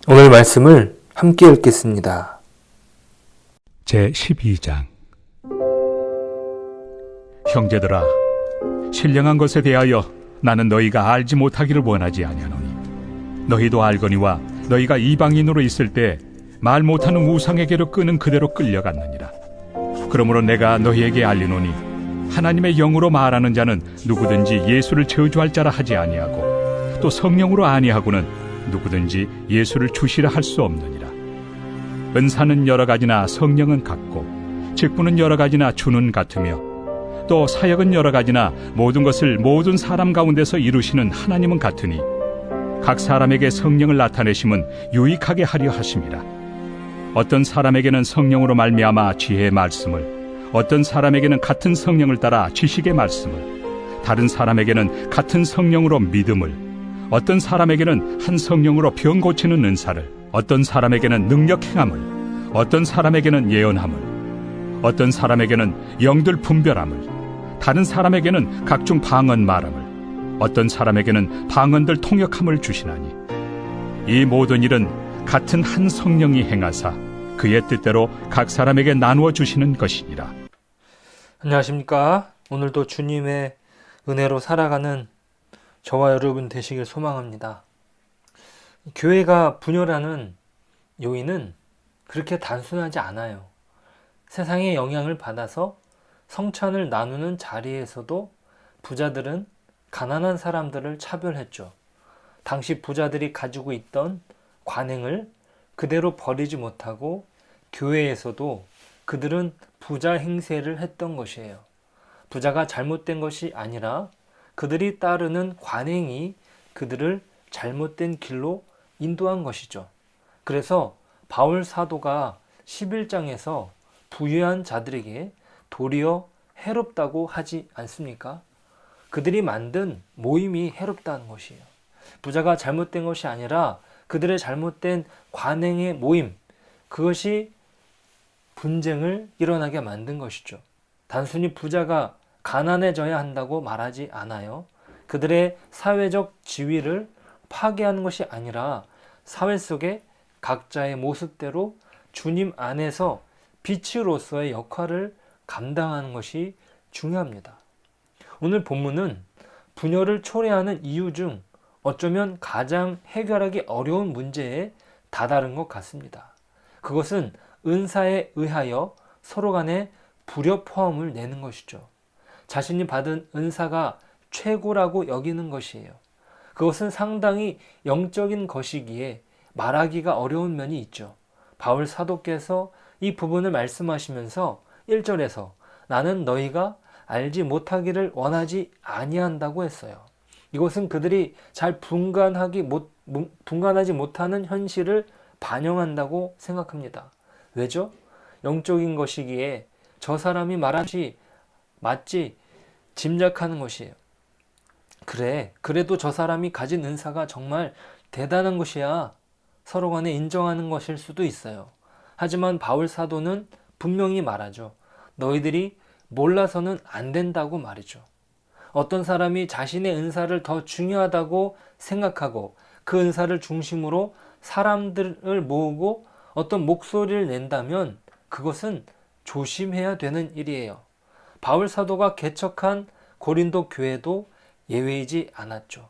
오늘 말씀을 함께 읽겠습니다. 제12장. 형제들아, 신령한 것에 대하여 나는 너희가 알지 못하기를 원하지 아니하노니 너희도 알거니와 너희가 이방인으로 있을 때 말 못하는 우상에게로 끄는 그대로 끌려갔느니라. 그러므로 내가 너희에게 알리노니 하나님의 영으로 말하는 자는 누구든지 예수를 저주할 자라 하지 아니하고 또 성령으로 아니하고는 누구든지 예수를 주시라 할 수 없느니라. 은사는 여러 가지나 성령은 같고 직분은 여러 가지나 주는 같으며 또 사역은 여러 가지나 모든 것을 모든 사람 가운데서 이루시는 하나님은 같으니 각 사람에게 성령을 나타내심은 유익하게 하려 하심이라. 어떤 사람에게는 성령으로 말미암아 지혜의 말씀을, 어떤 사람에게는 같은 성령을 따라 지식의 말씀을, 다른 사람에게는 같은 성령으로 믿음을, 어떤 사람에게는 한 성령으로 병 고치는 은사를, 어떤 사람에게는 능력 행함을, 어떤 사람에게는 예언함을, 어떤 사람에게는 영들 분별함을, 다른 사람에게는 각종 방언 말함을, 어떤 사람에게는 방언들 통역함을 주시나니 이 모든 일은 같은 한 성령이 행하사 그의 뜻대로 각 사람에게 나누어 주시는 것이니라. 안녕하십니까? 오늘도 주님의 은혜로 살아가는 저와 여러분 되시길 소망합니다. 교회가 분열하는 요인은 그렇게 단순하지 않아요. 세상의 영향을 받아서 성찬을 나누는 자리에서도 부자들은 가난한 사람들을 차별했죠. 당시 부자들이 가지고 있던 관행을 그대로 버리지 못하고 교회에서도 그들은 부자 행세를 했던 것이에요. 부자가 잘못된 것이 아니라 그들이 따르는 관행이 그들을 잘못된 길로 인도한 것이죠. 그래서 바울 사도가 11장에서 부유한 자들에게 도리어 해롭다고 하지 않습니까? 그들이 만든 모임이 해롭다는 것이에요. 부자가 잘못된 것이 아니라 그들의 잘못된 관행의 모임, 그것이 분쟁을 일어나게 만든 것이죠. 단순히 부자가 가난해져야 한다고 말하지 않아요. 그들의 사회적 지위를 파괴하는 것이 아니라 사회 속에 각자의 모습대로 주님 안에서 빛으로서의 역할을 감당하는 것이 중요합니다. 오늘 본문은 분열을 초래하는 이유 중 어쩌면 가장 해결하기 어려운 문제에 다다른 것 같습니다. 그것은 은사에 의하여 서로 간에 불협화음을 내는 것이죠. 자신이 받은 은사가 최고라고 여기는 것이에요. 그것은 상당히 영적인 것이기에 말하기가 어려운 면이 있죠. 바울 사도께서 이 부분을 말씀하시면서 1절에서 나는 너희가 알지 못하기를 원하지 아니한다고 했어요. 이것은 그들이 잘 분간하지 못하는 현실을 반영한다고 생각합니다. 왜죠? 영적인 것이기에 저 사람이 말하지 맞지 짐작하는 것이에요. 그래도 저 사람이 가진 은사가 정말 대단한 것이야 서로 간에 인정하는 것일 수도 있어요. 하지만 바울 사도는 분명히 말하죠. 너희들이 몰라서는 안 된다고 말이죠. 어떤 사람이 자신의 은사를 더 중요하다고 생각하고 그 은사를 중심으로 사람들을 모으고 어떤 목소리를 낸다면 그것은 조심해야 되는 일이에요. 바울 사도가 개척한 고린도 교회도 예외이지 않았죠.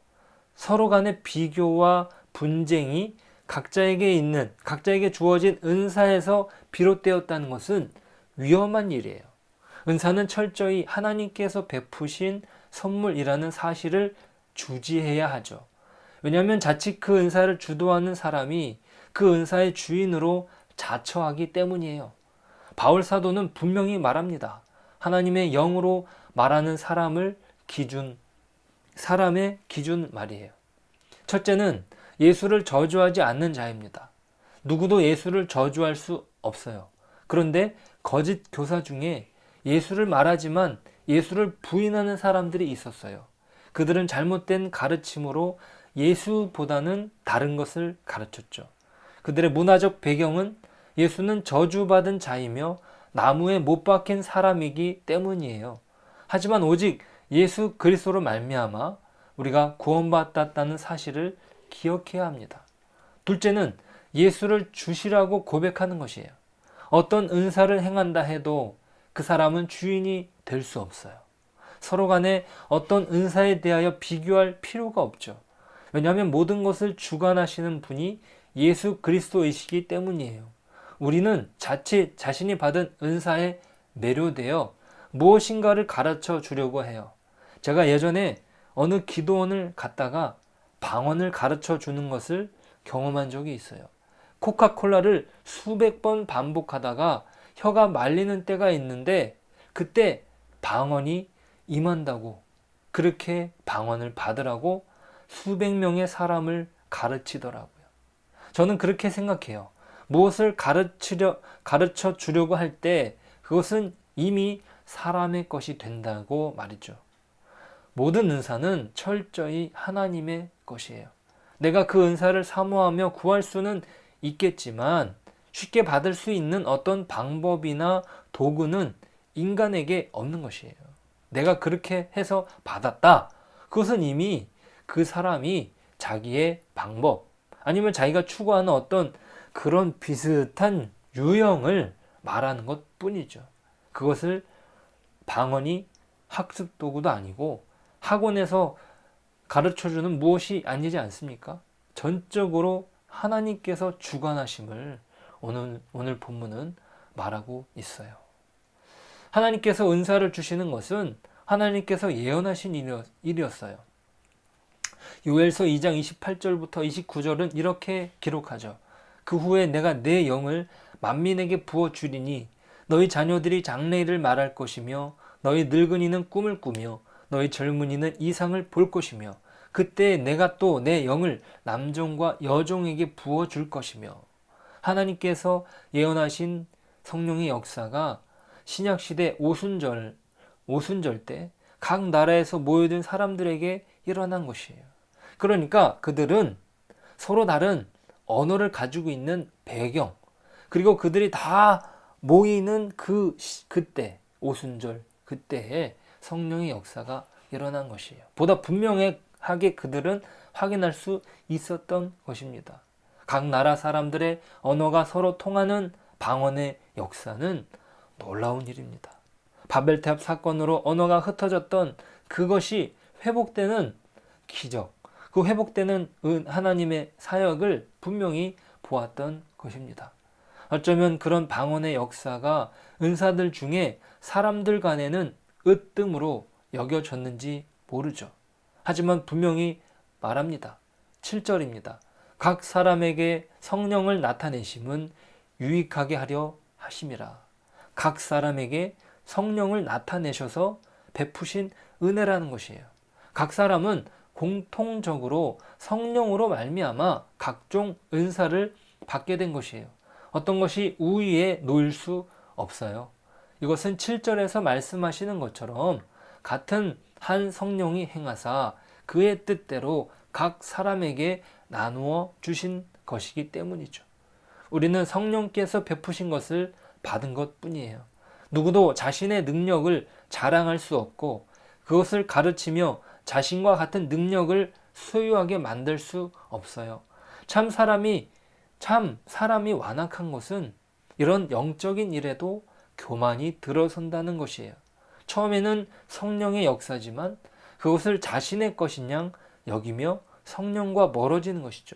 서로 간의 비교와 분쟁이 각자에게 주어진 은사에서 비롯되었다는 것은 위험한 일이에요. 은사는 철저히 하나님께서 베푸신 선물이라는 사실을 주지해야 하죠. 왜냐하면 자칫 그 은사를 주도하는 사람이 그 은사의 주인으로 자처하기 때문이에요. 바울 사도는 분명히 말합니다. 하나님의 영으로 말하는 사람의 기준 말이에요. 첫째는 예수를 저주하지 않는 자입니다. 누구도 예수를 저주할 수 없어요. 그런데 거짓 교사 중에 예수를 말하지만 예수를 부인하는 사람들이 있었어요. 그들은 잘못된 가르침으로 예수보다는 다른 것을 가르쳤죠. 그들의 문화적 배경은 예수는 저주받은 자이며 나무에 못 박힌 사람이기 때문이에요. 하지만 오직 예수 그리스도로 말미암아 우리가 구원받았다는 사실을 기억해야 합니다. 둘째는 예수를 주시라고 고백하는 것이에요. 어떤 은사를 행한다 해도 그 사람은 주인이 될 수 없어요. 서로 간에 어떤 은사에 대하여 비교할 필요가 없죠. 왜냐하면 모든 것을 주관하시는 분이 예수 그리스도이시기 때문이에요. 우리는 자칫 자신이 받은 은사에 매료되어 무엇인가를 가르쳐 주려고 해요. 제가 예전에 어느 기도원을 갔다가 방언을 가르쳐 주는 것을 경험한 적이 있어요. 코카콜라를 수백 번 반복하다가 혀가 말리는 때가 있는데 그때 방언이 임한다고, 그렇게 방언을 받으라고 수백 명의 사람을 가르치더라고요. 저는 그렇게 생각해요. 무엇을 가르쳐 주려고 할 때 그것은 이미 사람의 것이 된다고 말이죠. 모든 은사는 철저히 하나님의 것이에요. 내가 그 은사를 사모하며 구할 수는 있겠지만 쉽게 받을 수 있는 어떤 방법이나 도구는 인간에게 없는 것이에요. 내가 그렇게 해서 받았다. 그것은 이미 그 사람이 자기의 방법 아니면 자기가 추구하는 어떤 그런 비슷한 유형을 말하는 것 뿐이죠. 그것을 방언이 학습 도구도 아니고 학원에서 가르쳐주는 무엇이 아니지 않습니까? 전적으로 하나님께서 주관하심을 오늘 본문은 말하고 있어요. 하나님께서 은사를 주시는 것은 하나님께서 예언하신 일이었어요. 요엘서 2장 28절부터 29절은 이렇게 기록하죠. 그 후에 내가 내 영을 만민에게 부어주리니 너희 자녀들이 장래일을 말할 것이며 너희 늙은이는 꿈을 꾸며 너희 젊은이는 이상을 볼 것이며 그때 내가 또 내 영을 남종과 여종에게 부어줄 것이며 하나님께서 예언하신 성령의 역사가 신약시대 오순절 때 각 나라에서 모여든 사람들에게 일어난 것이에요. 그러니까 그들은 서로 다른 언어를 가지고 있는 배경, 그리고 그들이 다 모이는 그때 오순절 그때에 성령의 역사가 일어난 것이에요. 보다 분명하게 그들은 확인할 수 있었던 것입니다. 각 나라 사람들의 언어가 서로 통하는 방언의 역사는 놀라운 일입니다. 바벨탑 사건으로 언어가 흩어졌던 그것이 회복되는 기적, 그 회복되는 하나님의 사역을 분명히 보았던 것입니다. 어쩌면 그런 방언의 역사가 은사들 중에 사람들 간에는 으뜸으로 여겨졌는지 모르죠. 하지만 분명히 말합니다. 7절입니다. 각 사람에게 성령을 나타내심은 유익하게 하려 하심이라. 각 사람에게 성령을 나타내셔서 베푸신 은혜라는 것이에요. 각 사람은 공통적으로 성령으로 말미암아 각종 은사를 받게 된 것이에요. 어떤 것이 우위에 놓일 수 없어요. 이것은 7절에서 말씀하시는 것처럼 같은 한 성령이 행하사 그의 뜻대로 각 사람에게 나누어 주신 것이기 때문이죠. 우리는 성령께서 베푸신 것을 받은 것 뿐이에요. 누구도 자신의 능력을 자랑할 수 없고 그것을 가르치며 자신과 같은 능력을 소유하게 만들 수 없어요. 참 사람이 완악한 것은 이런 영적인 일에도 교만이 들어선다는 것이에요. 처음에는 성령의 역사지만 그것을 자신의 것인 양 여기며 성령과 멀어지는 것이죠.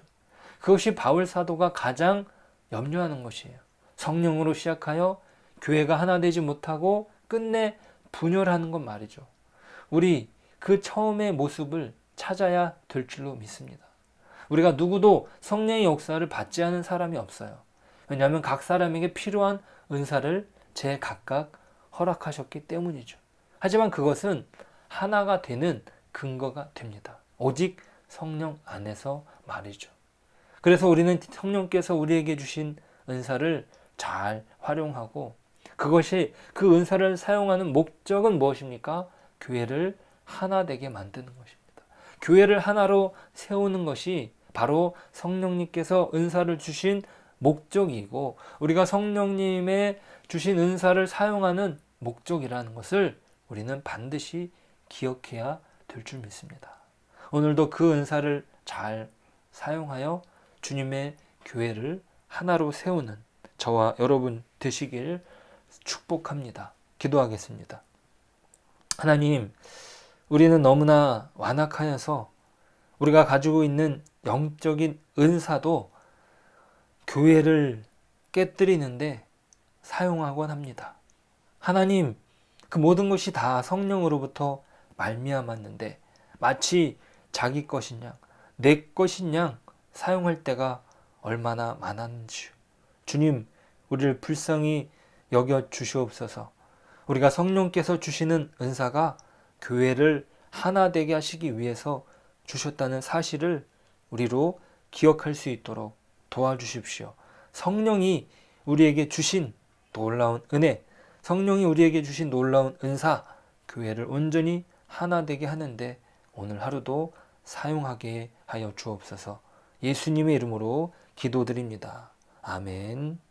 그것이 바울 사도가 가장 염려하는 것이에요. 성령으로 시작하여 교회가 하나 되지 못하고 끝내 분열하는 것 말이죠. 우리 그 처음의 모습을 찾아야 될 줄로 믿습니다. 우리가 누구도 성령의 역사를 받지 않은 사람이 없어요. 왜냐하면 각 사람에게 필요한 은사를 제각각 허락하셨기 때문이죠. 하지만 그것은 하나가 되는 근거가 됩니다. 오직 성령 안에서 말이죠. 그래서 우리는 성령께서 우리에게 주신 은사를 잘 활용하고 그것이 그 은사를 사용하는 목적은 무엇입니까? 교회를 하나 되게 만드는 것입니다. 교회를 하나로 세우는 것이 바로 성령님께서 은사를 주신 목적이고 우리가 성령님의 주신 은사를 사용하는 목적이라는 것을 우리는 반드시 기억해야 될 줄 믿습니다. 오늘도 그 은사를 잘 사용하여 주님의 교회를 하나로 세우는 저와 여러분 되시길 축복합니다. 기도하겠습니다. 하나님, 우리는 너무나 완악하여서 우리가 가지고 있는 영적인 은사도 교회를 깨뜨리는데 사용하곤 합니다. 하나님, 그 모든 것이 다 성령으로부터 말미암았는데 마치 자기 것인 양, 내 것인 양 사용할 때가 얼마나 많은지 주님, 우리를 불쌍히 여겨 주시옵소서. 우리가 성령께서 주시는 은사가 교회를 하나 되게 하시기 위해서 주셨다는 사실을 우리로 기억할 수 있도록 도와주십시오. 성령이 우리에게 주신 놀라운 은혜, 성령이 우리에게 주신 놀라운 은사, 교회를 온전히 하나 되게 하는데 오늘 하루도 사용하게 하여 주옵소서. 예수님의 이름으로 기도드립니다. 아멘.